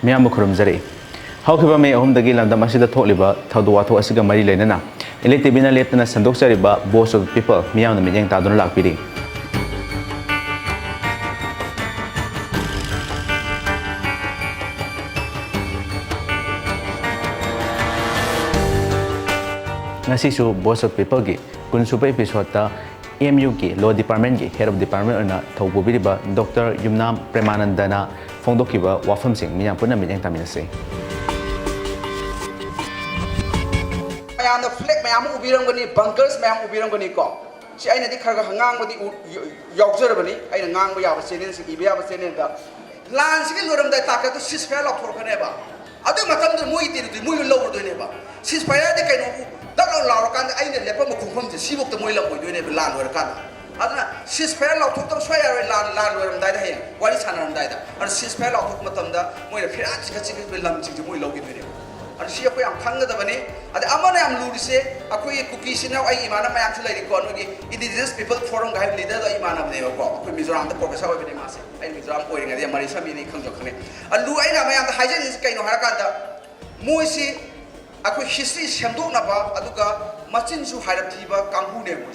ꯃꯤꯌꯥꯝꯕ ꯈꯨꯔꯨꯝꯖꯔꯤ ꯍꯧꯈꯤꯕ ꯃꯦ 3ꯗꯒꯤ ꯂꯝꯗꯝ ꯑꯁꯤꯗ ꯊꯣꯛꯂꯤꯕ ꯊꯧꯗꯣꯛ ꯋꯥꯊꯣꯛ ꯑꯁꯤꯒ ꯃꯔꯤ ꯂꯩꯅꯅ ꯏꯂꯦꯛꯇꯤꯕꯤꯅ ꯂꯦꯞꯇꯅ ꯁꯟꯗꯣꯛꯆꯔꯤꯕ ꯚꯣꯏꯁ ꯑꯣꯐ ꯄꯤꯄꯜ ꯃꯤꯌꯥꯝꯅ ꯃꯤꯠꯌꯦꯡ ꯇꯥꯗꯨꯅ ꯂꯥꯛꯄꯤꯔꯤ ngasisu voice of people gi kunsuba episode ta MU ki law department gi head of department ona thobubiriba Dr. Yumnam Premanandana phongdokiba wafam sing miyam puna miyang taminase mayam the flag mayam ubiram gani bunkers mayam ubiram gani ko si aina di kharga hangang badi yaujara bani aina ngang ba yaba senen si ibe yaba senen da lan si loram dai taka to sis fair lok thor khane ba adu matam du moi ti du moi lo do ne ba sis fair de kai no dalo law kan aina lepa ma khumpham si sibok to moi la moi do ne ba lan wor kan aduna sis fair lok thok tong swaya lan loram dai da he wari sanaram dai da adu sis fair lok thok matam da moi la phira chi ka chi be lam chi moi lo gi do ne adu si ko yam khang da bani adu amana yam lu se akoi cookie sina ai imana mayam chu lai ri ko no gi indigenous people forum ga leader da imana ne ba ko akoi mizoram da professor oi be ma se ai mizoram oi ngai mari sami ni khang jo khane alu ai na mayam da haijen is kai no har kan da moi si akoi history semdok na ba aduga machin su harap thi ba kanghu ne mo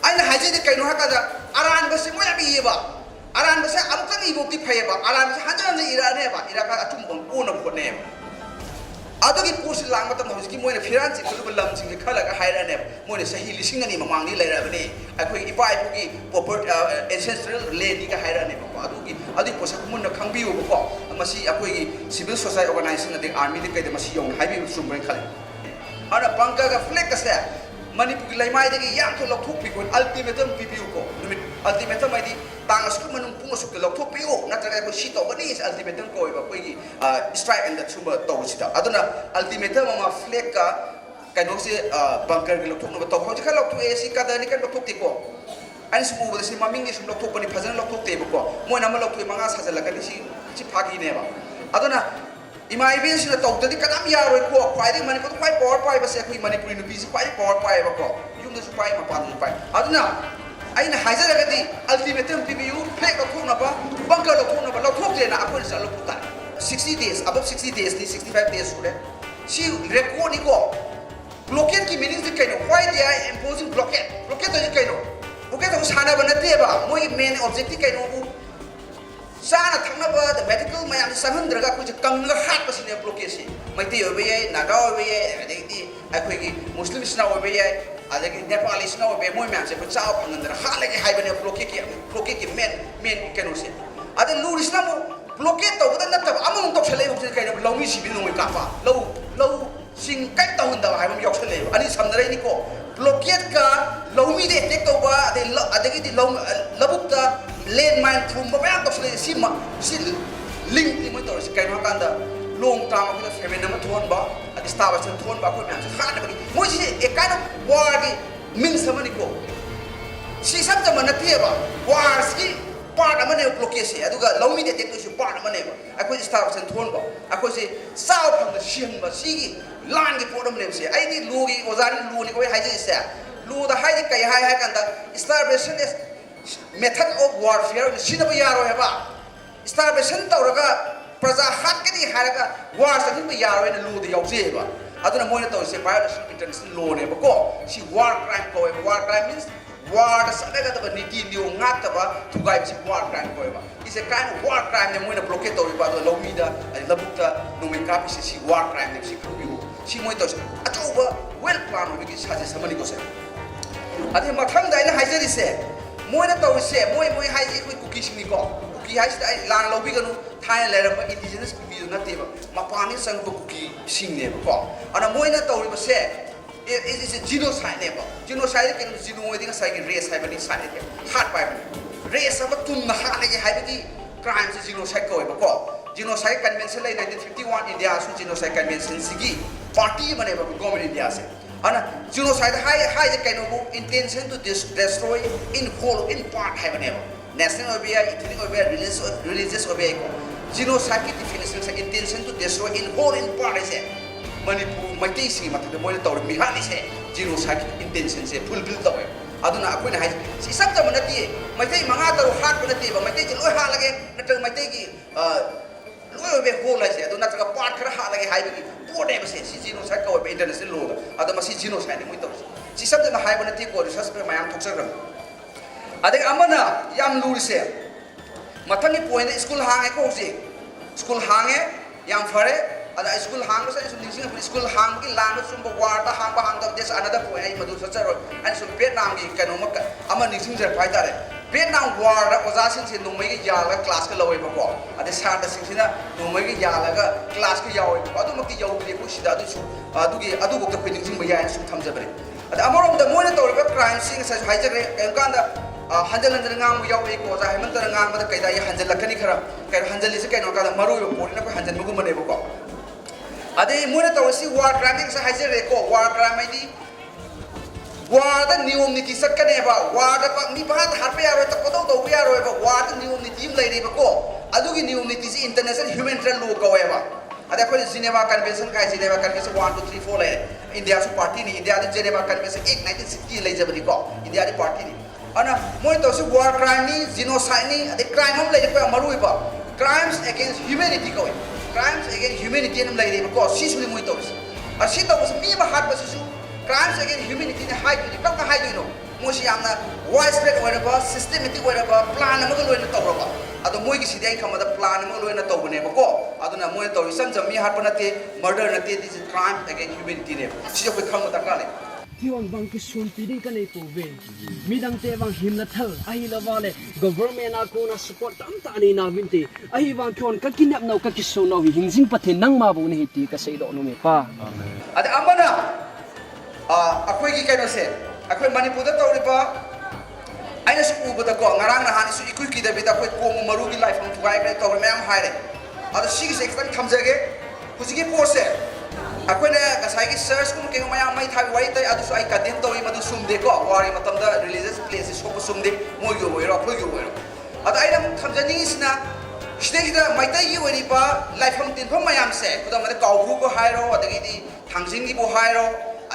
ai na haijen de kai no har ka da aran ba se moi abi ye ba aran ba se amkan i bok ti phaye ba aran se hajan ne ira ne ba ira ka atum bang ko na ko ne adugi pusi lang matam hauski moina firansi khuluba lam sing khala ka haira ne moina sahi lising ani mamang ni laira bani akoi ipai bugi proper ancestral land ni ka haira ne ba adu posa kumun na khangbi u ko masi akoi civil society organization na army de kai de masi yong haibi sumren khale ana bangka ga flag ka se manipur laimai de yang to lok thuk pi ko ultimatum pipu ko numit ultimatum ai di tang asuk manung pung asuk lok thuk pi o natra ko shito bani is ultimatum ko ba koi strike and the tumor to sita aduna ultimatum ma flag ka kaino se bunker gi lok thuk no to ko ji kha lok thu e si ka da ni kan lok thuk ti ko ani su bu de si maming ni sum lok thuk pani phajan lok thuk te ko mo na ma lok thu manga sa jala ka ni si phagi ne ba aduna ima events na to tadi kadam yaroi ko kwai de mani ko kwai power pai ba se khui manipuri nu bi si kwai power pai ba ko yum de su pai ma pa nu pai aduna aina haizara ga di ultimatum pbu fake ko thuna ba bangka lo thuna ba lo thok de na akon sa lo puta 60 days above 60 days ni 65 days sure si record ni ko blockade ki meaning de kaino why they are imposing blockade to kaino blockade to sana ba na te ba moi main objective kaino sana thangna ba the medical mayam sanhan draga ku kang ga hat pa sine blockade si mai te obe ye naga obe ye adegi akoi gi muslim sna obe ye adegi nepali sna obe moi myam se ko chao phangan dra ha lagi hai bane blockade ki main keno se ade lu risna mo blockade to ba na ta among to chale bu kai na lomi si bi no ka pa lo sing kai to hunda hai bam yok chale ani samdrai ni ko blockade ka lomi de tek to ba adegi di labuk ta land mine thum ba ba to si link ni mo to si kai no kan da long term ko family na thon ba adi starvation thon ba ko na sa na ba mo si e kind of war gi min samani ko si sam ta man na ba war ski part amane blockade si aduga lomi de tek to si part amane ba ako starvation thon ba ako si sao phang da shin ba si lan gi problem ne si ai ni lu gi ozari lu ni ko hai ji se lu da hai kai hai kan da starvation is method of warfare sinaba yaro heba starvation tawraga praja hat kadi haraga war sa thimba yaro ena lu de yauje ba aduna moina taw se violation of international law ne ba ko si war crime ko war crime means war da sadaga da niti ni ngata ba thugai si war crime ko ba is a kind of war crime ne moina blockade taw ba do lomida labukta no me kapi si war crime ne si krubi si moina taw atoba well plan bi sa se samani ko se ade mathang da ina haijari se moina taw se moi hai ji koi cookie sing ni ko cookie hai sta lan lo bi ganu thai le ra indigenous cookie na te ba ma pani sang ko cookie sing ne ko ana moina taw ri ba se it is a genocide ne ba genocide ke geno oi ding sai ke race hai ba ni sai ke hat pai ba race ba tun na ha ne hai ba di crime se genocide ko ba ko genocide convention lai 1951 india su genocide convention sigi party bane ba government india se ana genocide hai je kaino intention to destroy in whole in part hai bane national obia ethnic obia religious obia ko genocide ki definition sa intention to destroy in whole in part se manipur matai si matai de moile tawr mi hani se genocide intention se fulfill tawe aduna akoina hai si sabta manati matai manga taru hat manati ba matai loi ha lage natal matai ki loi be hole lai se adu na chaka part khara ha lagi hai bi pode ba se si genocide ka be international law adu ma si genocide ni moi to si sab de ma hai ba na ti ko research pe mayam thok sakram adek amana yam luri se mathani point school hange ko si school hange yam fare ada school hang sa sum ningsing school hang ki lang sum bo war ta hang ba hang da des another point ai madu sa ro and sum vietnam gi kano mak ama ningsing jar phai tare vietnam war da oza sin sin no mai gi ya la class ka lawai ba ko ade sa da sin sina no mai gi ya la ga class ka yawi ba adu mak ti yaw bi ko sida adu su adu gi adu ko ta ko ningsing ba ya sum tham ja bare ada amarom da mo na to ba crime sing sa hai jar em kan da hanjal hanjal ngang yaw bi ko za heman tar ngang ba da kai da ya hanjal lakani khara kai hanjal li se kai no ka da maru yo pori na ko hanjal mu ma ne ba ko ade muna to si war crime sa haje re ko war crime di war da niyom niti sakkane ba war da mi ba ta harpe ya ro ta ko do ya ro ba war da niyom niti im lai re ba ko adu gi niyom niti si international humanitarian law ko ba ade ko Geneva convention ka Geneva convention 1 2 3 4 lai india su party ni india da Geneva convention 1960 lai jabani ko india di party ni ana moi to si war crime ni genocide ni ade crime hom lai ko maru ba crimes against humanity ko crimes against humanity nam lai re ko si su ni moi to si to mi ba hat ba su crimes against humanity ne hai ni ka hai ni no mo si amna widespread ora ba systematic ora ba plan ma ko lo na to ba ado moi gi si dai kama da plan ma lo na to ne ba ko ado na moi to san jam mi hat pa na te murder na te this is crime against humanity ne si ko kham ta ka le Tiwang bang kisun pidi ka nei po ve midang te bang himna thal ahi la wale government a ko na support tam ta ni na vinti ahi bang khon ka kinap nau ka kisu no hi hingjing pathin nang ma bu ni ti ka sei do no me pa ade amana akhoi gi kaino se akhoi manipur da tawri ba aina su u bata ko ngarang na han su ikui ki da bita khoi ko mu maru gi life tu gai kai tawri mem haire ade shi gi se extend thamjage hujigi force akhoi na gasai gi search kum ke maya mai thabi wai tai adu su ai kadin to i madu sum de ko wari matam da religious places ko sum de moi go wai ro khoi go wai ro ade aina thamjani isna Shida mai tai gi wai ba life hom tin phom mayam se kuda ma ka ru ko hairo adagi di thangjing gi bo hairo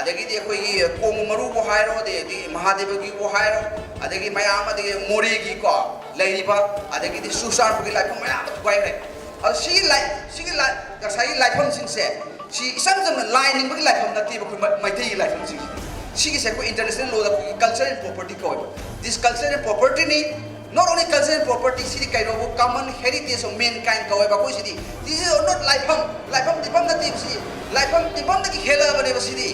adagi di khoi gi ko mu maru bo hairo de di mahadev gi bo hairo adagi mayam adagi mori gi ko lai ba adagi di susar gi life hom mayam tu gai re al si life ka sai life hom sing se si isam jam lining bi life hom na ti ba mai tai gi life hom sing si gi se ko international law da culture and property ko this culture and property ni not only culture and property city kind of common heritage of mankind ko ba ko city this is not life hom dipam na tim si life hom dipam na ki khela ba ne ba city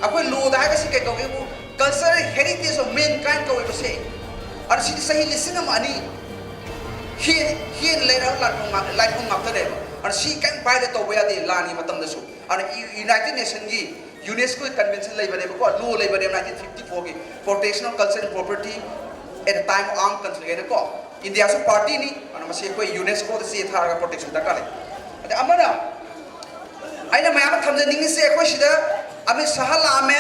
akoi law da ka si kai ko bu culture heritage of mankind ko ba se ar city sahi listen ma ani hien le ra life hom ngap ta de ar si kan pai da to ba ya de la ni matam da su ar united nation gi UNESCO convention lai ba ne ko law lai ba ne 1954 gi protection of culture and property at the time of armed conflict ko India su party ni ana masi ko UNESCO da si thara protection da kale ade amana aina mayam thamja ning se ko sida ami sahala ame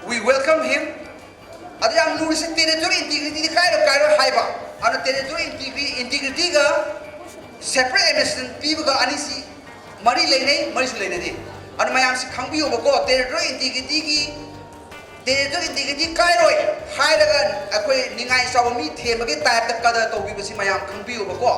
we welcome him ade am lu se territory integrity kai ro haiba ana territory integrity ga separate administration people ga ani si mari leinai mari su leinai di ana mayam si khangbi yo ko territory integrity gi territory integrity kai roi haidaga akoi ningai saw mi themagi type ta kada to bi basi mayam khangbi yo ko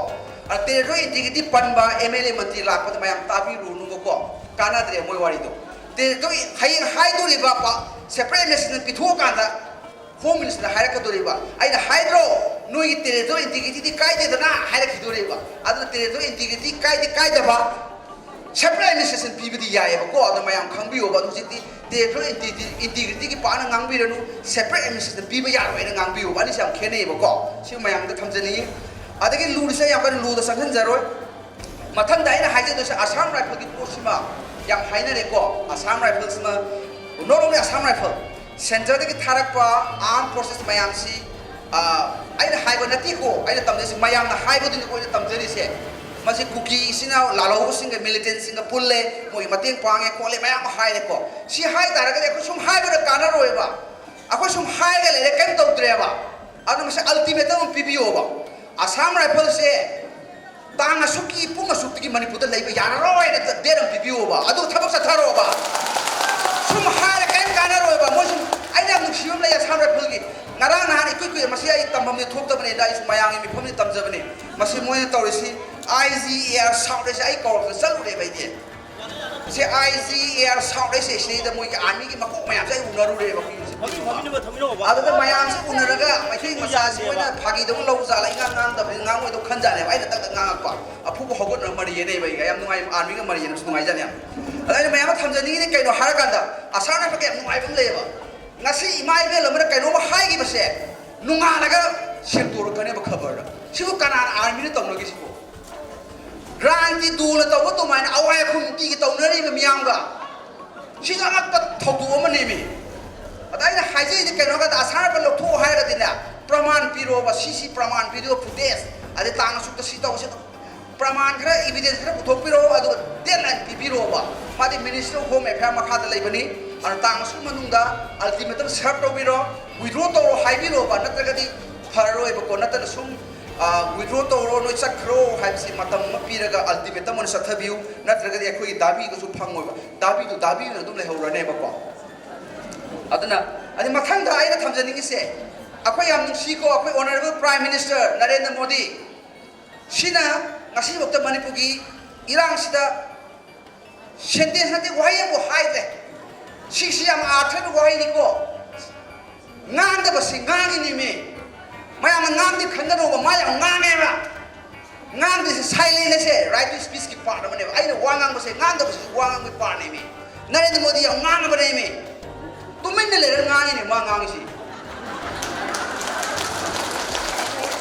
territory integrity panba MLA mantri lakpa mayam tabi ru nu ko kana dre moi wari do territory hai do liba pa separate nation pitho kanda home minister haira ka do liba aina haidro no i territory integrity kai de na haira ki do liba adu territory integrity kai de ba separate administration pibidi yae ba ko adu mayam khangbi yo ba du jiti territory integrity ki pa na ngangbi ranu separate administration piba ya ro na ngangbi yo ba ni sam khene ba ko si mayam da thamjani adagi lu se ya kan lu da sanghan jaro mathan dai na haje do se Assam rifle ki posima yang haina re ko Assam rifles ma not only Assam rifle center de ki tharak pa armed forces mayam si aina haiba nati ko aina tamje si mayam na haiba din ko ina tamjari se masi kuki sina lalo singa militant singa pulle moi mateng pange ko le mayam hai le ko si hai tara ga ko sum hai ba kana roi ba ako sum hai ga le kan to tre ba anu masa ultimate um PPO ba Assam rifle se tanga suki punga suki manipur lai ba yana roi na deram PPO ba adu thabak sa tharo ba sum hai kan kana roi ba mo sum aina mu sium lai Assam rifle gi ngarang na ikui masi ai tambam ni thok ta bane dai sumayang mi phom ni tamja bane masi moi tawri si ai IGAR South से I call से चलू रे भाई दे से IGAR South से इसलिए तो मुझे आर्मी की मकुक में आपसे उन्नरू रे बाकी अब तो मैं आपसे उन्नरगा मैं क्यों मसाज में ना भागी तो लोग जाला इंगांग तब इंगांग में तो खन जाने भाई तक इंगांग पा अब फुक होगो न मरी ये नहीं भाई यार नुआई आर्मी का मरी ये नुआई जाने अरे मैं आप थमजनी ने कहीं हार कांदा आसाना पके नुआई बम लेबा ngasi imai be lamra kaino ma hai gi base nunga laga shirtur kane ba khabar sibu kana army ne tawno gi sibu ranti dul taw to man awai khum ki taw na ri miyam ga sija mak ta thodu ma ne mi adai na hai ji kaino ga asana ba lo thu hai ga dina praman piro ba sisi praman piro footage ade tang su ta si taw se praman khara evidence khara puthok piro adu deadline pi piro ba madi minister of home affairs makha da lai bani ar tang su manungda ultimatum serve to biro withdraw to hai biro ba natraga di pharoi ba ko natana sum withdraw to ro no chakro hai si matam ma piraga ultimatum on sathabiu natraga di akhoi dabi ko su phangoi ba dabi na dum lai hora ne ba ko aduna adi mathang da aina thamjani gi se akhoi yam nungsi ko akhoi honorable prime minister Narendra Modi sina ngasi waktu Manipur gi irang sida sentence nanti wahai yang wahai deh sisi yang akhir wahai ni ko ngang dah basi ngang ini me maya ngang di kandang orang maya ngang era ngang di silent se right to speech ki part mana aina wangang basi ngang dah basi wangang ki part ni me Narendra Modi yang ngang apa ni me tu mana le ngang ini ngang si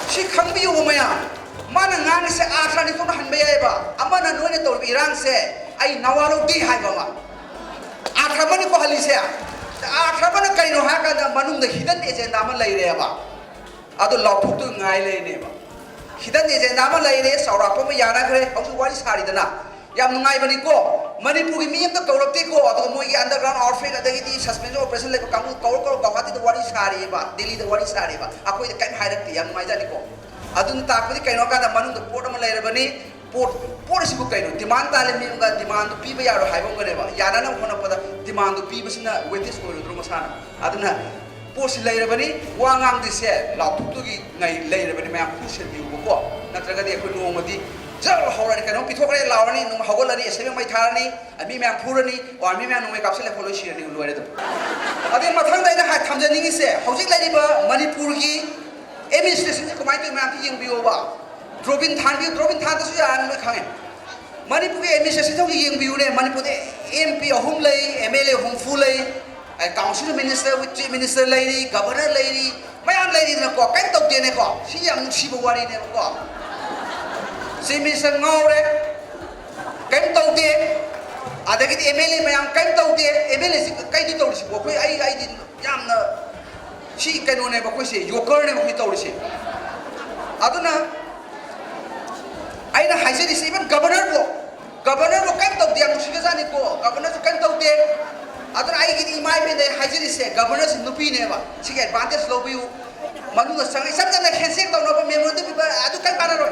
si khambi yo maya mana ngang se akhir ni tu nak hanbaya ba amana nuai ni tol irang se ai nawalo di hai ba ma akhramani ko hali se akhramani kai no ha ka da manung da hidden agenda ma lai re ba adu lawthuk tu ngai le ne ba hidden agenda ma lai re saura ko ma yana khre hausu wari sari dana yam nungai bani ko Manipur gi miyam to kawlakti ko adu moi gi underground outfit adagi di suspension operation le ko kamu kawal gawati to wari sari ba Delhi da wari sari ba akoi da kai hairak ti yam ngai jani ko adun ta ko di kai no ka da manung da port ma lai re bani port sibu kaino demand tale mi nga demand pi ba yaro hai bong ba yana na khona pada demand pi ba sina wetis ko ru masana aduna port si lai bani wangang di se la tu gi ngai lai bani ma ku se bi ko natraga di ko no madi jar hawrani kaino pi thokre lawani no hawolani eseme mai tharani ami ma phurani or ami ma no mai kapsele follow share ni loire do ade mathang dai na ha thamjani gi se hojik lai ba Manipur gi administration ko mai to ma ti yeng bi ba Robin Than tu sudah anu khange Manipur ke administration tu yang biu ne Manipur de MP ahum lay MLA ahum full lay council minister with chief minister lay governor lay mayan lay na ko kan tok de ne ko si yang si bo wari ne ko si minister ngore kan tok de ada kit MLA mayan kan tok de MLA si kai di tok si bo ko ai di yam na si kan ne ba ko si yoker ne ko tok si aduna aina haise di even governor ko kan tok dia musik jani ko governor kan tok de adar ai gi imai be de haise di se governor sin nupi ne ba sik advantage lo biu manu na sangai sam na khense to no ba memo de ba adu kan para ro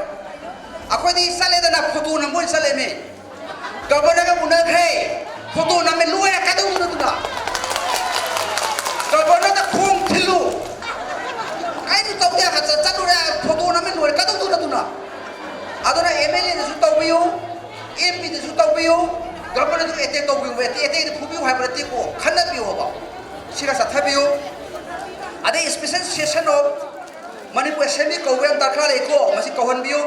akoi di sale da na photo na mo sale me governor ka una khe photo na me luya ka du na tu na governor da khong thilu ai ni tok dia ka chatu ra photo na me luya ka du na tu na aduna MLA de su tawbiu MP de su tawbiu governor de ete tawbiu ete de phubiu hai prati ko khana biu ba sira sathabiu ade special session of Manipur Assembly ko wen dakha le ko masi kohon biu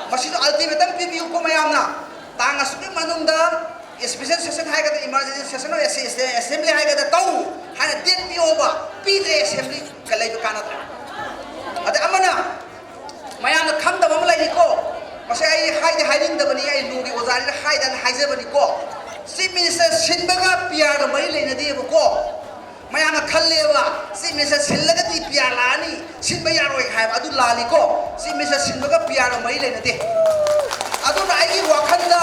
masi to ultimatum biu ko mayam na tanga su manung da special session hai ga emergency session of assembly hai ga tau hana date biu ba pi de assembly kalai kana ade amana mayam na kham da mam lai ko masih ai hiding da bani ai lugi ozari da hide dan hide bani ko si minister sinbaga piar da mai le na de ko maya na khalle ba si minister sillaga di piar lani sinba yaroi hai adu lali ko si minister sinbaga piar da mai le na de adu na ai gi wakhanda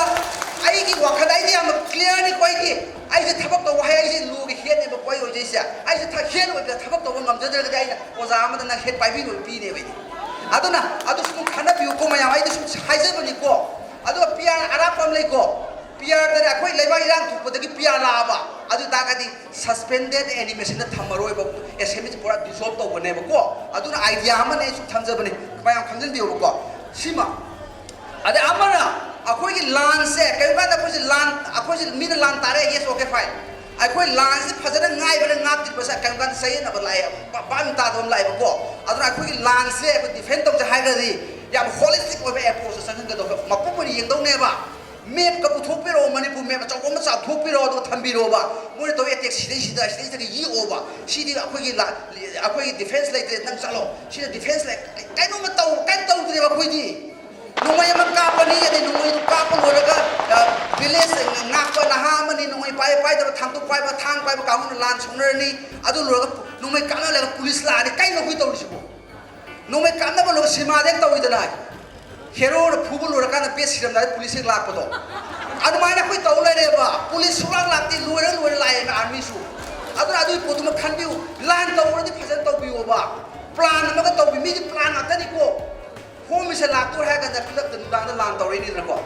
ai di am clear ni koi gi ai je thabak to wahai ai je lugi he ne ba koi oi je sia ai je tha he no ba thabak to ngam je ga ai na oza ma da na he pai bi no pi ne ba aduna adu sum khana biu ko maya ai sum haize bani ko adu piar ara pam lai ko piar da khoi leiba irang thu ko da piar la ba adu ta ka di suspended animation da thamaroi ba SMS pura dissolve to bane ba ko aduna idea ma ne sum thamja bani bayam khamjan biu ko sima ada amana akhoi lan se kai ba da akhoi min lan tare yes okay fine akhoi lan se phajana ngai ba ngap ti pasa kan kan sai na ba lai ba mi ta dom lai ba ko aduna akhoi lan se ko defend tong ja hai ga di yam holistic oiba approach sa sang ga do ma pu pu yeng dong ne ba map ka pu thok pi ro manipur map cha ko ma cha thok pi ro do tham bi ro ba mo to attack sida yi over si di akhoi defense lai te nang cha lo si defense lai kai no ma tau kan tau de ba khoi di nungay magkapani ade nungay kapon horaga village ngakpa nahamani nungay pai da thangtu pai ba thang pai ba kamun lan chungner ni adu loga nungay kamna le police la ni kai no hui tawli sibo nungay kamna ba loga sima dek tawi dana hero na phubul loga na pes siram da police la ko do adu maina koi tawle re ba police sulang lakti loira lai na army su adu potuma khanbiu lan tawra di phajan tawbiu ba plan ma ka tawbi mi plan atani ko home is a latur hai kan dakilak dan dang lan tawri ni ko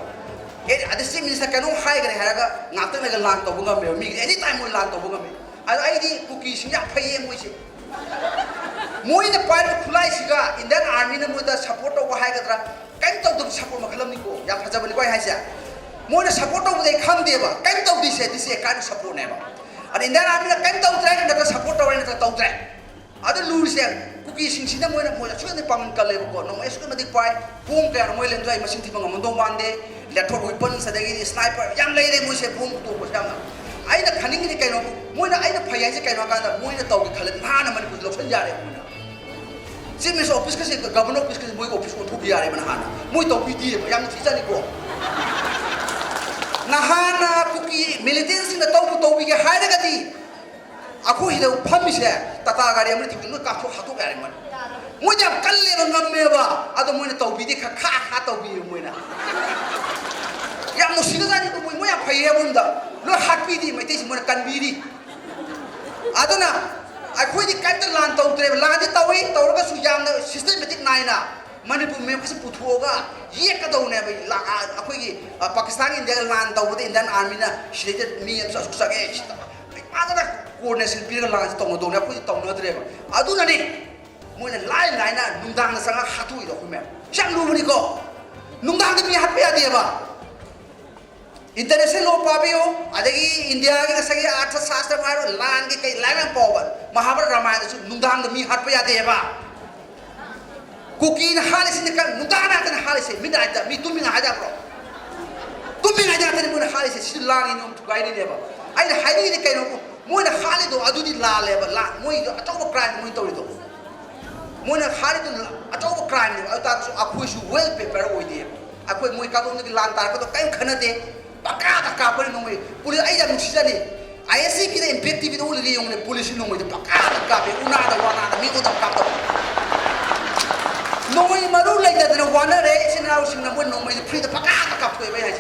ada sim ni sa kanu hai kan ha ga ngata na lan taw bunga me mi anytime mo lan taw bunga me ai di cookie sim ya phai mo si moi na pai khulai siga Indian army na mo da support to hai ga tra kan taw du support ma khalam ni ko ya phaja bani ko hai sia moi na support to dei kham de ba kan taw di se kan support ne ba and Indian army na kan taw tra na support to na taw tra ada lur siang kuki sing sina mo na suka ni pangan kale ko no esko na dik pai pung ka no len dai masin thibang amandong bande letter weapon sa dagi sniper yang lai mo se pung to ko sama ai na khaning ni kaino mo na ai na phayai se kaino ka na mo na taw ki khalan ha na man ku loksan ja re mo na chief office ka se governor office ka se mo office ko thubi ya re man ha na mo taw ki di yang thi ja ni ko na ha na kuki militancy na taw bi ke ha ga di aku hidup pamis ya tata gari amri tipu nu kafu hatu gari man mujab kalle bangam meba ado mo na taubi de kha taubi mo na ya musika zani ko mo ya phai ya bunda lo hakpi di mai te mo na kanbiri ado na aku di kan lan tau tre lan di tawi tau ga su yam na systematic nai na manipur me pas puthoga ye ka do ne ba la aku gi pakistan india lan tau de indian army na shredded me am sa su sa ge ada coordination pira la tong do na ku tong na dre ba adu na ni mo na lai na nungdang na sanga hatu i do ku me chang lu ni ko nungdang de mi hat pe ade ba international law pa bio adagi india gi sagi artha shastra maro lan gi kai lai ma pa mahabharata ramayana su nungdang de mi hat pe ade ba kukin halis ni kan nungdang na tan halis mi da mi tu mi haja bro tu mi haja tan mo na halis si lan ni no tu gai ni ba ai na hai ni kai no moi na khali do adu di la le ba la moi do ato crime moi to do moi na khali do ato crime ni ata so akhu su well paper oi de akhu moi ka do ni lan tar ko to kai khana de baka ka pa no moi puli ai ja musi ja ni ISC ki de impact bi do ri yong ne police no moi de baka ka be una da wana da mi ko da ka to no moi maru lai da na wana re sin na sin na moi no moi free da baka ka to be hai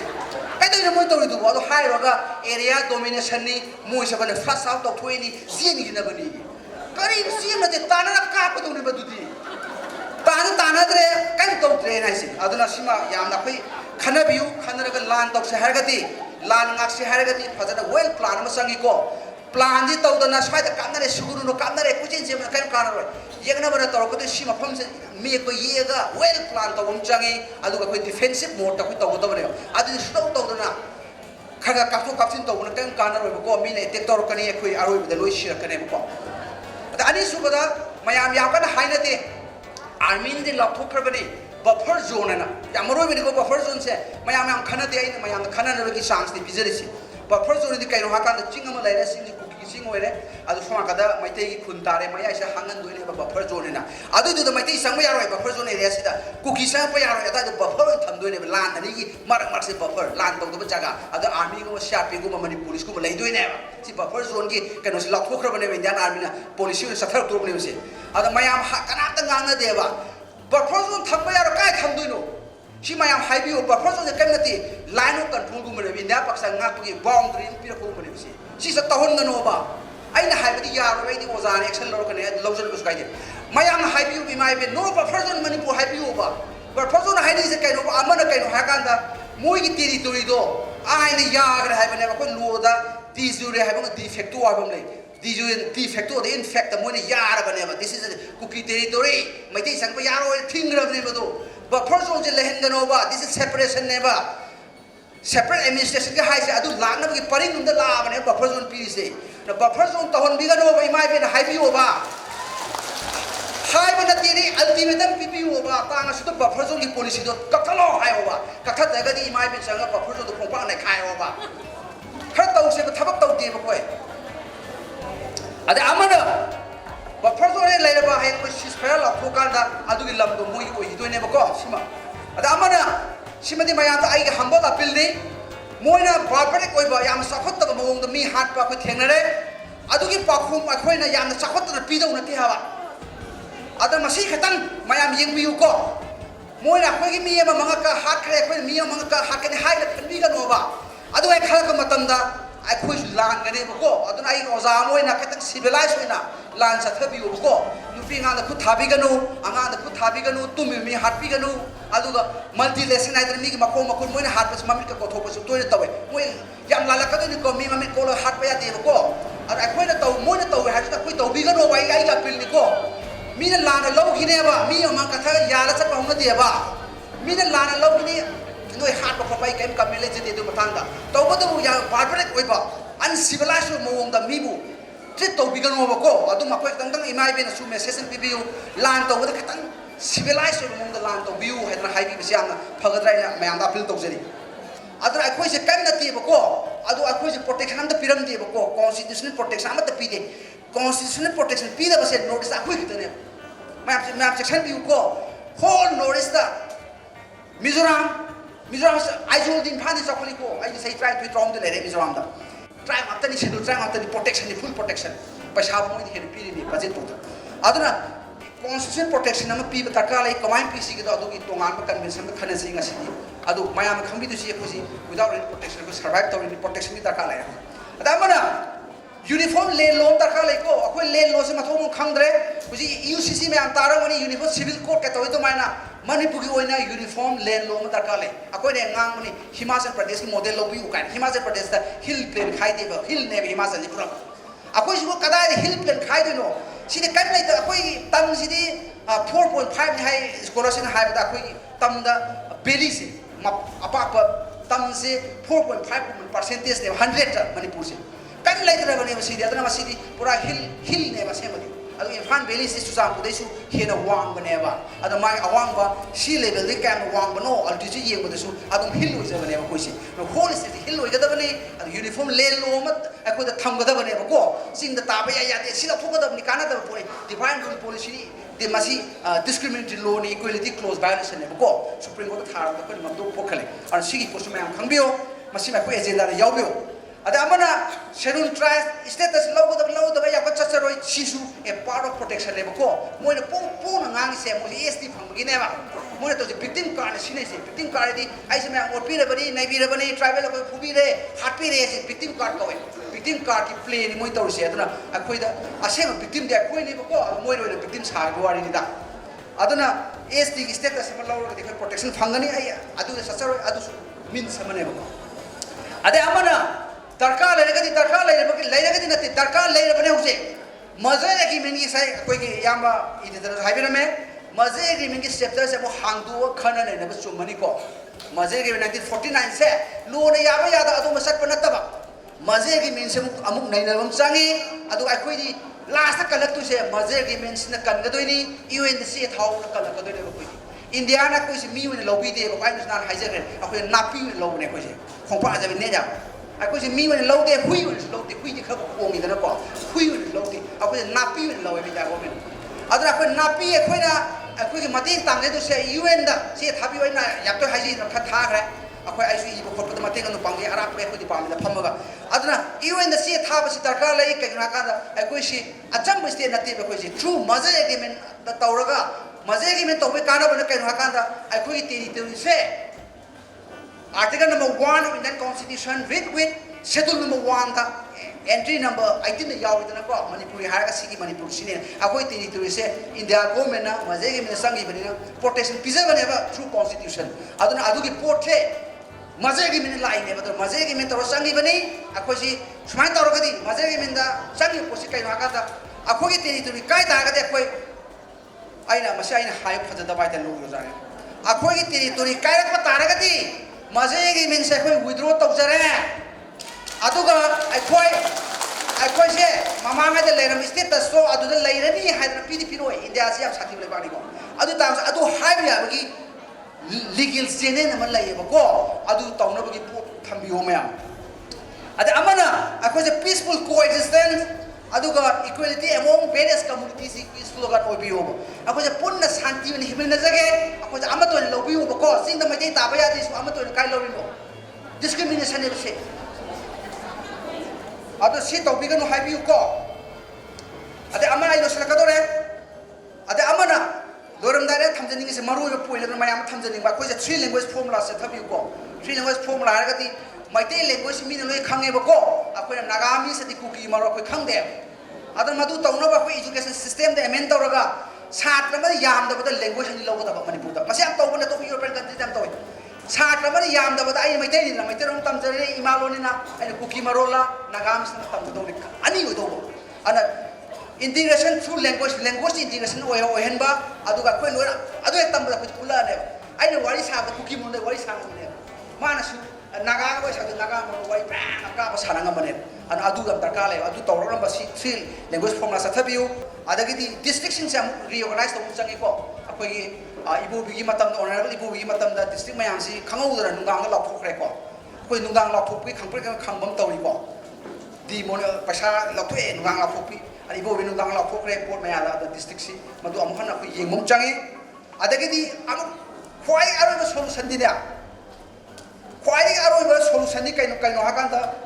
kai mo to du bo hai ro ga area domination ni mo sa bana fast out of 20 sin ni na bani kari sin na de tana ka pa do ni ba du di tana tre kan to tre na si aduna sima yam na kai khana biu khana ga lan to se har ga ti lan ngak se har ga ti phajana well plan ma sangi ko plan ji to da na sai da kan na re suguru no kan na re kujin je ma kan kan ro yegna bana to ko de sima pham se me ko yega well plan to bom changi adu ga koi defensive mode ta ko to do ne adu stop to do na khaga kapsu kapsin to na kan kan ro ko mi ne te tor kan ye koi aroi da loi shira kan ko ta ani su bada mayam ya kan haina de army ni lok thok kharbani buffer zone na ya maroi bi ko buffer zone se mayam khana de ai mayam khana na ki chance ni bizari si buffer zone di kai no ha kan ching ma lai ra sing ni ku ki sing oi re adu so ka da mai te ki khun ta re mai ai sa hangan do ne buffer zone na adu du da mai te sang ma ya roi buffer zone area si da ku ki sa pa ya roi da buffer tham do ne lan ani ki mar se buffer lan to do jaga adu army ko sharp ko mani police ko lai do ne si buffer zone ki kan si lok thok kharbani indian army na police ni sa thar to ne se adu mayam ha kana ta ngang na de ba buffer zone tham ba ya ro kai tham do no si mayam hai bi o buffer zone kan na ti line of control ko me india pakistan ngak ki boundary pi ko me si sa tahon na no ba ai na hai bi ya ro di ozan action lo kan ne lo jan ko kai de mayam hai bi bi mai be no buffer zone mani ko hai bi o ba buffer zone hai ni se kai no amana kai no ha kan da moi ki territory do ai ne ya ga hai ba ne ko lo da di zure hai ba defect wa ba le de facto de in fact mo ne yarabane this is a cookie territory mai dei sang pa yaro thingrabne ba do buffer zone je lehen gano ba this is separation ne ba separate administration ga haise adu lagna gi paring num da la bane buffer zone pi se na buffer zone to hon bi gano ba mai be na hai bi ba hai ba na ti ni ultimatum pi bi ba ta nga su to buffer zone gi policy do kakalo hai ba kakha da ga di mai be sang buffer zone do khong pa na khai ba khar tau se ba thabak tau de ba koi ada amana buffer zone lai ba hai ko sis phara la ko kan da adu gi lam do moi ko hi do ne ba ko sima ada amana simadi mayam da ai humble appeal ni moina barbaric oi ba yam sakhot ta mong da mi hat pa ko thengna re adu gi pakhum akhoi na yam sakhot ta pi do na ti ha ba ada masi khatan mayam yeng bi ko moina khoi gi mi ma manga ka hat kre khoi mi manga ka hat ke hai da bi ga no ba adu ai khala ka matam da ai khoi lan ga ne ba ko adu ai oza moina ka tak civilize hoina lan sa thabi ko nupi nga da khu thabi ga no anga da khu thabi ga no tumi mi hat pi ga no aduga multi lesson ai mi ma ko moina hat pas mamit ka ko thopa su toy tawe moi yam la la ka ni ko mi mamit ko lo hat pa ya de ko ar ai khoi na taw moina taw ha ta khoi taw bi ga no wai ai ga pil ni ko mi na la na lo gi ne ba mi ma ka tha ya la sa pa na de ba mi na la na lo gi ni noi hat pa pai kem ka mele je de du matang da taw ba du ya barbaric oi ba uncivilized mo wong da mi bu treat taw bi ga no ba ko adu ma khoi tang tang imai be na su message pi bi lan taw da katang civilized mo da lan taw bi u hedna hai bi siam na phagadrai na mayam da appeal taw jeri adra ai khoi se kam na ti ba ko adu ai khoi se protection am da piram de ba ko constitutional protection am da pi de constitutional protection pi da ba se notice akhui kitane map section bi ko whole notice da Mizoram ai jol din phani sakoli ko ai sai try to trom de le Mizoram da try after ni schedule try after ni protection ni full protection paisa mo ni hen pi ni budget to aduna constitutional protection nama pi ba ka lai command pc ke adu ki tongan ba convention ba khana singa si adu mayam khambi du si ko si without any protection ko survive to any protection ni ta ka lai ada mana uniform lane law ta ka lai ko akoi lane law se ma thong khang dre kuji UCC me am tara mani uniform civil code ka to to maina manipur ki oina uniform lane law ma ta ka lai akoi ne ngang mani Himachal Pradesh ki model law bi ukai Himachal Pradesh ta hill plain khai de ba hill ne Himachal ni pura akoi si ko kada hill plain khai de no sini kan lai ta akoi tam sini 4.5 ni hai scholarship hai ba akoi tam da belly se apa apa tam se 4.5 percentage ne 100 manipur se kan lai ta ba ne ba sidi adana ma sidi pura hill ne ba se ma adu Imphal Valley se susam ku dei su hena wang ba ne ba adu mai awang ba sea level de kam wang ba no altitude yeng ba su adu hill oi ja ba ne ba ko si no whole city hill oi ga da ba ne adu uniform lane lo ma ako da tham ga da ba ne ba ko sing da ta ba ya de sila thu ga da ni kana da ba poi divine rule policy ni de masi discriminatory law ni equality clause violation ne ba ko supreme court thar da ko ma do po khale ar sigi post ma khang bio masi ma ko agenda da yaw bio ada amana schedule tribe status law da ya ko chacharoi sisu a part of protection le ba ko moi na po na ngang se mo ST phang gi ne ba moi na to victim card sine se victim card di ai se ma or pi re bani nai bi re bani tribal ko phubi re hat pi re se victim card ko victim card ki play ni moi to se aduna akoi da ase ma victim de akoi ni ba ko moi ro victim sa go ari ni da aduna ST ki status ma law de protection phangani ai adu de chacharoi adu min samane ba ko ade amana darkar lai lagadi nati darkar lai bane huse maze agreement ki sai koi ki yamba idara haibe me maze agreement ki chapter se mo hangdu khana ne ba chumani ko maze agreement 1949 se lo ne yaba yada adu masat panata ba maze agreement se amuk naina bam changi adu ai koi di last kalak tu se maze agreement se na kan ga doi ni UN se thau na kalak ga doi ne koi India na koi se mi ne lobby de ko ai na haije ne akoi napi ne lo ne koi se khongpa ja ne ja aku si mi wen lo de hui di kha ko mi da ko hui wen lo de aku si napi wen lo e da ko men adra aku napi e khoi na aku ki mati tang le do se UN da se thabi wen na yak to haji na kha tha khre aku ai su i ko ko mati kan pang ge ara pe ko di pam da pham ga adra UN da se tha ba si darkar lai ka na ka da aku si acham ste na te ko si true maze agreement da tawraga maze agreement to be kana ba na ka na ka da aku ki territory se Article number 1 of Indian Constitution with schedule number 1 ta entry number 18 na yaw idana ko Manipuri haraga sigi Manipur sine akoi territory se India government na mazegi me sangi bani protection pizza bane ba through constitution aduna adu ki portrait mazegi me lai ne ba mazegi me to sangi bani akoi si sumain tawragadi mazagi minda changi posi kai nakada akhogi territory kai tagadi akhoi aina masi aina hayo phajada bai tan lu jare akhogi territory kai rakpa taragadi mazagi min se akhoi withdraw tawjare aduga akhoi se mama ga de leram status so aduda leirani haidra pidi piroi india se am sathi lebani ko adu tam adu hayo ya bagi legal channel na man laiba ko adu tawna bagi thambiyo mayam ada amana akhoi se peaceful coexistence aduga equality among various communities peaceful ga obiyo akhoi se punna shanti ni himna jage akhoi se amato ni lobiyo ko sing da mai ta ba ya di su amato ni kai lobiyo discrimination ne se adu si topic no haibiyo ko ada amana ilo sala kadore ada amana loram dare thamjani se maru yo poile ma yam thamjani ba akhoi se three language formula se thabiyo ko three language formula ga ti maite language mi loi khange ba ko akhoi nagami se di kuki maro akhoi khangde adan madu tawna ba akhoi education system de amend tawraga chhatra ma yam da ba language ni logo da ba manipur da masi am taw na to european country dam taw chhatra ma yam da ba ai maite ni na maite rom tam jare imalo ni na ai kuki maro la nagami se tam do ni ani go do ana integration through language integration o hen ba adu ga akhoi lora adu tam ba akhoi pula ne ai na wari sa ba kuki mon de wari sa ne mana su naga ba sa naga mo wai pra naga ba saranga mane an adu gam darka le adu tawra ba si three language formula sa thabiu adagi di district sin sam reorganize to changi ko akoi ibu bigi matam honorable ibu bigi matam da district mayam si khangau da nungang la phokre ko akoi nungang la phokpi khangpre khangbam tawri ko di mon paisa la thue nungang la phokpi ani ibu bi nungang la phokre port maya da district si madu amhan akoi yengmom changi adagi di am khwai aro ba solution di da khwai aro ba solution ni kaino hakanta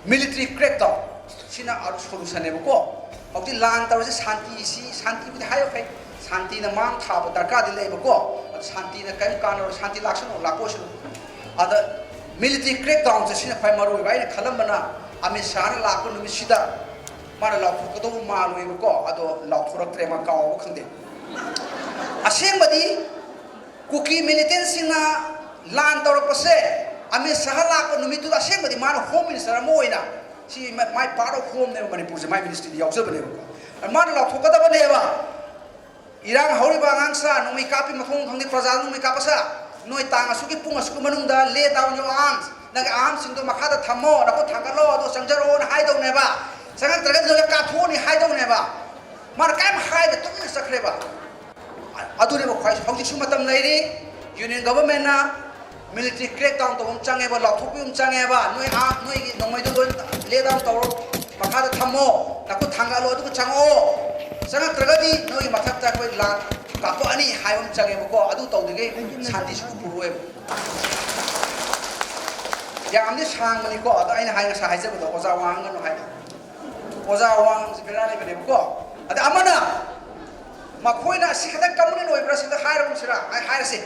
military crackdown sina aru solution ne ko hauti lan tawse shanti bi hayo kai shanti na mang tha ba darka de le ko shanti na kai kan or shanti laksan or lakosh ada military crackdown se sina phai maru bai na khalam bana ami shar la ko numi sida mara la ko to ma lu ko ado la thorak tre ma ka o khande aseng badi kuki militant sina lan tawrak pase ami sahala ko numi tu aseng badi mana home minister mo ina si my part of home ne manipur se my ministry di yausab ne ko mana la thokada ba ne ba irang hauri ba ngangsa numi kapi mathong khangdi praja numi kapasa noi tang asuki pung asuku manung da lay down your arms nang arms sing do makhada thamo na ko thangalo do sangjaro na hai do ne ba sangang traga do ka phu ni hai do ne ba mar kam hai da tum sakre ba adu ne ba khwai hauji su matam lai ri union government na military crackdown to change ba lathupum change ba noi gi nongmai do lay down to makhada thamo na ko thangalo do chango sangang traga di noi mathak ta koi la ka ko ani haibam change ba ko adu to de shanti su puruwe ya amne sang mani ko adu aina hai sa hai se ba oza wang no hai oza wang sibera le be ko ada amana makhoina sikhadak kamune noi bra sida hairam sira ai hairase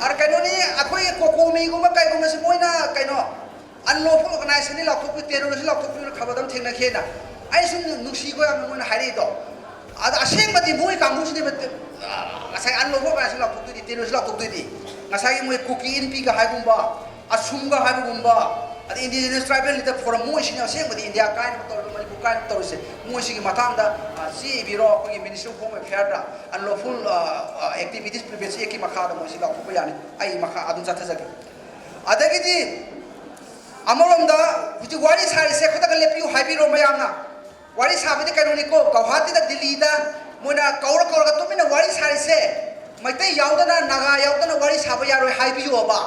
ar kaino ni akhoi kokomi guma kai guma se moina kaino unlawful organization ni lakthop terrorist lakthop ni khabadam thengna khena ai sun nusi go am moina hairi do ada aseng bati moi kamu sini bet ngasai unlawful organization lakthop di terrorist lakthop di ngasai moi kuki np ga hai gumba asum ga hai gumba ada indigenous tribal leader for moi sini aseng bati india kain to manipur kain to se moi sigi matang da si biro ko ministry of home affairs da unlawful activities privacy ki makha da moi sigi lakthop yani ai makha adun satha jage adagi di amarom da huji wari sari se khota ga lepiu haibiro mayamna wari sabi de kaino ni ko Guwahati da Delhi da moina kaura ga to mina wari sari se maitai yaudana naga yaudana wari sabi yaro haibiyo ba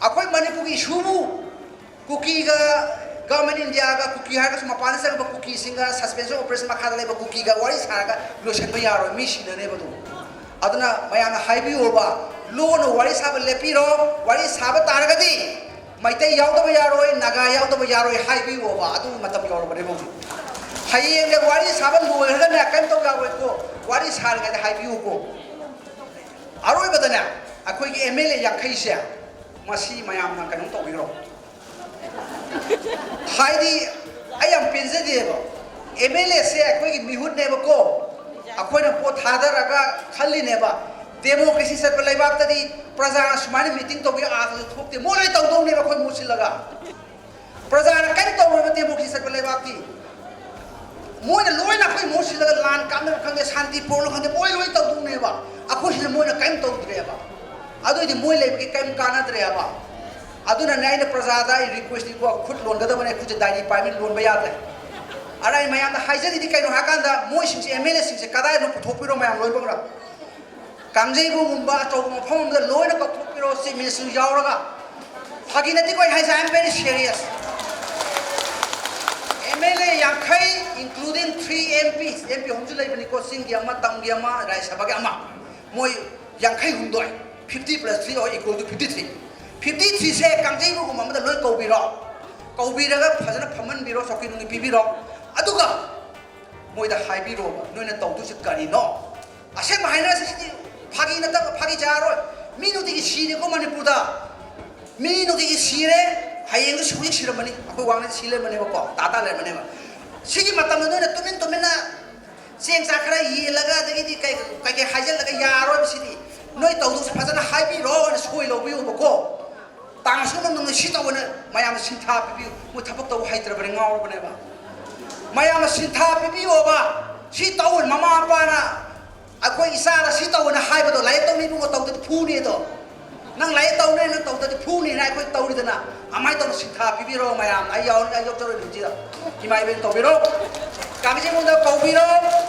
akhoi manipur gi shubu kuki ga government india ga kuki ha ga mapan sa ga kuki singa suspension operation makha da le ba kuki ga wari sara ga lotion ba yaro mi shi ne ba do aduna mayana haibiyo ba lo no wari sabi lepiro wari sabi taragadi maitai yaudaba yaroi naga yaudaba yaroi haibiyo ba adu matam yoro ba rebo hayeng le wari saban bo ga na kan to ga ko wari sar ga haibiyo ko aroi badana akhoi gi mla yankhai se masi mayam na kan to biro haidi ayam penje de ba mla se akhoi gi mihut ne ba ko akhoi na po thada raga khalli ne ba democracy set pa laibak tadi praja sumani meeting to bi a thokte molai to do ne ba khoi musil laga प्रजा कहीं तौर democracy चल लेबाकी Moina लोइना कोई मोसिलगा लान कामना खंगे शांति पूर्ण खंगे मोइ लोइ तौदुनेबा अखोसिना Moina कहीं तौद्रेबा अदुइदि मोइ लेबकी कहीं कानाद्रेबा अदुना नाइना प्रजादा रिक्वेस्ट को खुद लोनगदबने खुद दाइनी पाइमिन लोनबा यादे अराई मयाम हाइजरिदि कइनो हाकांदा मोइ सिंसे एमएलए सिंसे कदाय नो पुथोपिरो मयाम लोइबंगरा कांजेबु मुंबा तो मफम द लोइना कथोपिरो सि मिनिस्टर यावरगा फागी नति कोइ हाइजा I am very serious MLA Yankai, including 3 MPs, MP Homsu Labani ko Singh Yama, Tam Yama, Rai Sabagama, Moi Yankai Hundoi, 50 plus 3 or equal to 53. 53 say Kanjibu Mama the Loy Kobiro, Kobira, Pazana Paman Biro, Sokin Pibiro, Aduga, Moi the High Biro, Nuna Tautus Karino. I said my highness, Paginata, Pagijaro, Minuti is she, the Comanipuda, Minuti is here. Hayeng su suyi sira mani aku wang na sile mani ko tata le mani ba sigi matam no na tumin na seng sakra yi laga de di kai hajal laga yaro bisidi noi tau du phajana hai bi ro na soi lo bi ko ko tang su nam no si taw na mayam sin tha bi mu thapak taw hai tra bari ngaw bane ba mayam sin tha bi o ba si taw mama pa na akoi isara si taw na hai ba do lai taw ni bu taw de phu ni do nang lai taw ne na taw de phu ni na akoi taw ri na amai taw sitha pibiro mayam ai yaw tor ri ji da imai ben taw biro kamji mu da kau biro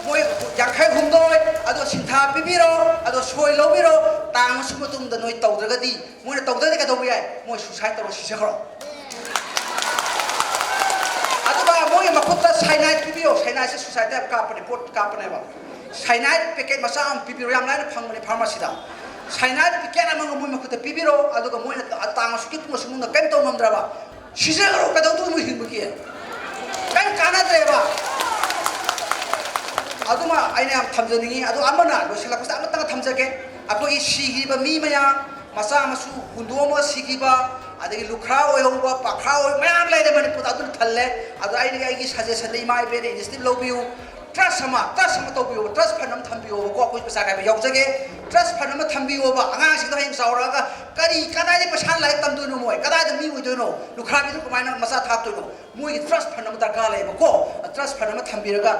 moi yakhai humdoi ado sitha pibiro ado soi lo biro tang su mutum da noi taw daga di moi na taw da ka taw bi ai moi suicide taw si se khro ado ba moi makutta sainai pibiro sainai se suicide ka pa report ka pa ne ba sainai packet masa am pibiro yam lai na phang ne pharmacy da Sainai pikiran amang moi makuta pibiro aduga moi na tang su kit mo sumunda kan taw nam draba sisero ka daw tu mo himbuki kan kana dreba aduma aina am thamjani adu amana lo sila ko sa amata thamjake ako I sigi ba mi maya masa masu hundoma sigi ba adagi lukra oi ba pakha oi mayam lai de mani puta adu thalle adu aina ai gi suggestion dei mai be de instead lobiu trust sama to biu trust phanam thambiu ko ko pasa ka yaw jage trust phanam thambiu ba anga sing da him saura ga kari kadai de pasan lai tam du no moi kadai de mi ui du no lukha bi du ko mai na masa thap tu no moi trust phanam da ga lai ba ko trust phanam thambi ga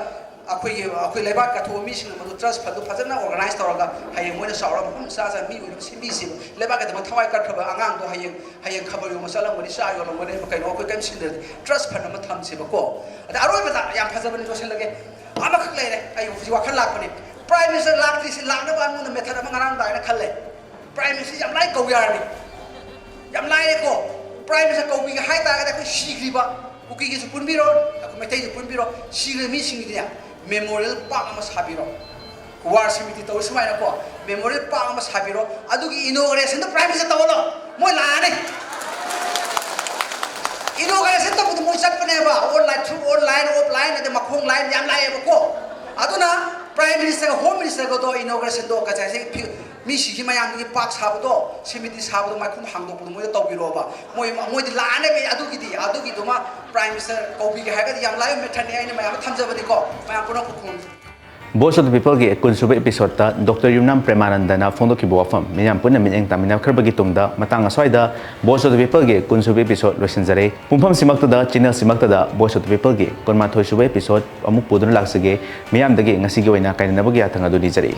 akoi leba ka tho mi sing ma trust phadu phajana organize tawra hayeng moi na saura hum sa mi ui si mi si leba ka de thawai ka khaba angang do hayeng khabar yu masala mo ni sa yo no mo ne kai no ko kan sin trust phanam tham si ba ko ada aroi ba yam phajabani jo sin lage ama khak lai re ayu ji wakhan lak pani prime minister lak ti si lak na ba mu na method ama ngarang dai na khalle prime minister yam lai ko yar ni yam lai ko prime minister ko bi ga hai ta ga ko shigri ba ku ki su pun biro aku metai su pun biro shigri mi sing dia memorial park ama sabiro war simiti to smai na ko memorial park ama sabiro adu gi inauguration to prime minister to lo moi la ne inauguration to mo chat pane ba online through online offline ade makhong line yam lai ba ko aduna prime minister home minister ko do inauguration do ka chai mi si ki mayam ni park sabu do simiti sabu do mai khum hang do pu mo to biro ba moi di la ne be adu gi do ma prime minister ko bi ga ha ga yam lai me thani ai ne mayam thamja ba di ko mayam puno ku khum Voice of the People ki kunsuba episode ta Dr. Yumnam Premananda na fondo ki buwafam miyam punna minyang tamina kharbagi tumda matang aswaida Voice of the People ki kunsuba episode losinjare pumpham simakta da channel simakta da Voice of the People ki konma thoi suba episode amuk pudun laksage miyam dagi ngasi gi oina kainabagi athanga do dijare